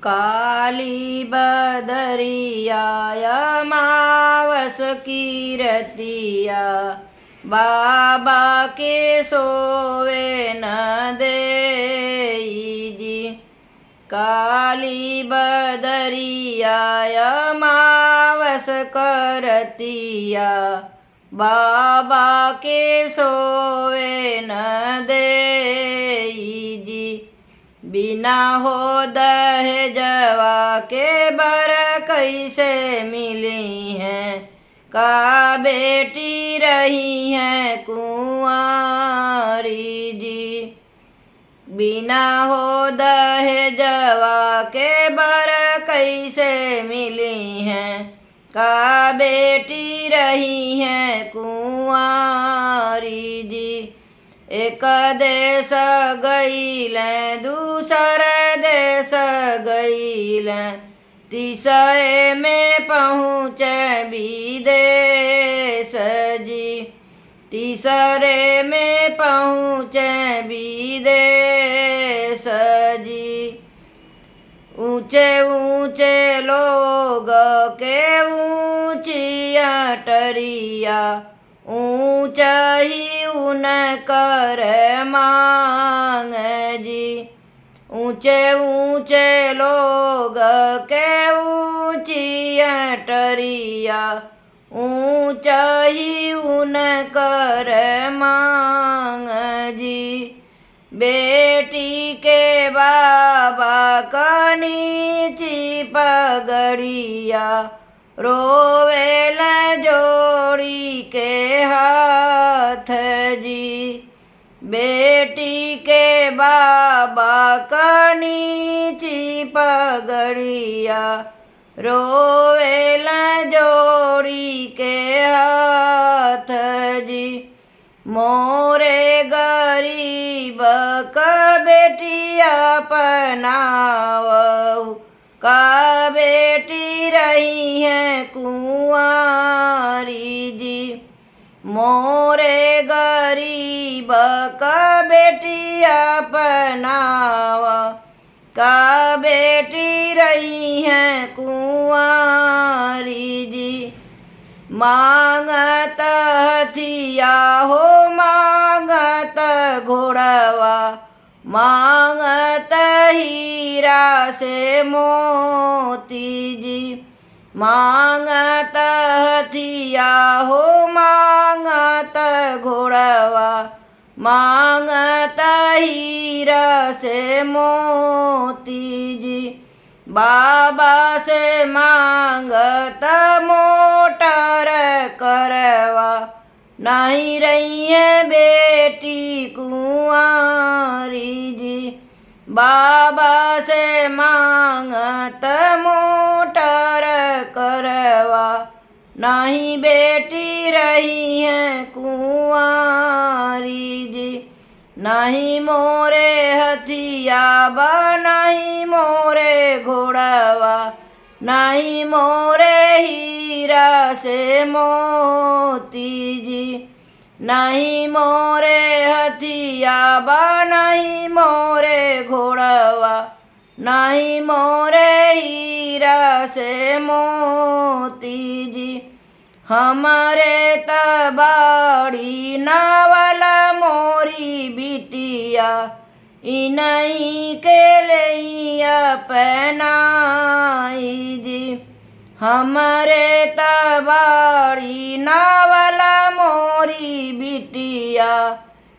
काली बदरिया अमावस की रतिया, बाबा के सोवे न देईजी। काली बदरिया अमावस करतिया, बाबा के सोवे न देईजी। बिना हो दहेजवा के बर कैसे मिली हैं, का बेटी रही हैं कुंवारी जी। बिना हो दहेजवा के बर कैसे मिली हैं, का बेटी रही हैं कुंवारी जी। एक देश गईलें दूसर देश गईलें, तीसरे में पहुँचे विदेश जी। तीसरे में पहुँचे विदेश जी। ऊंचे ऊंचे लोग के ऊंची अटरिया, ऊंचा ही उन कर मांग जी। ऊंचे ऊंचे लोग के ऊंची अटरिया, ऊंचा ही उन कर मांग जी। बेटी के बाबा का नीची पगड़िया, रोवेल जोड़ी के हाथ जी। बेटी के बाबा का नीची पगड़िया, रोवेल जोड़ी के हाथ जी। मोरे गरीब का बेटिया पनावहु, का बेटी रही हैं कुंवारी जी। मोरे गरीब का बेटिया पनावा, का बेटी रही हैं कुंवारी जी। मांगत हथिया हो मांगत घोड़वा, मांगत हीरा से मोती जी। मांगत हथिया हो मांगत घोड़वा, मांगत हीरा से मोती जी। बाबा से मांगत मोटर करवा, नहीं रही है बेटी कुंवारी जी। बाबा से मांगत मोटर करवा, नहीं बेटी रही हैं कुंवारी जी। नहीं मोरे हथिया बा, नहीं मोरे घोड़वा, नहीं मोरे हीरा से मोती जी। नहीं मोरे हथिया बा, नहीं मोरे घोड़वा, नहीं मोरे हीरा से मोती जी। हमारे तबाड़ी नावला मोरी बिटिया, इन्हीं के लैया पहनाई जी। हमारे तबाड़ी नावला मोरी बिटिया,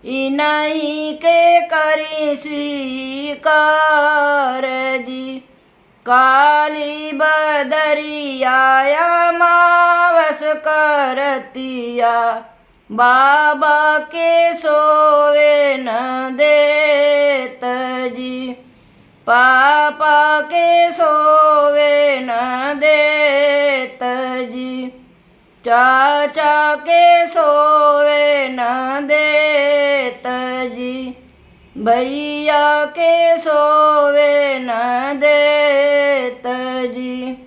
इन्हीं के करी स्वीकार जी। काली बदरिया अमावस करतिया, बाबा के सोवे न देत जी। पापा के सोवे न देत जी। चाचा के सोवे न देत जी। भैया के सोवे न देत जी।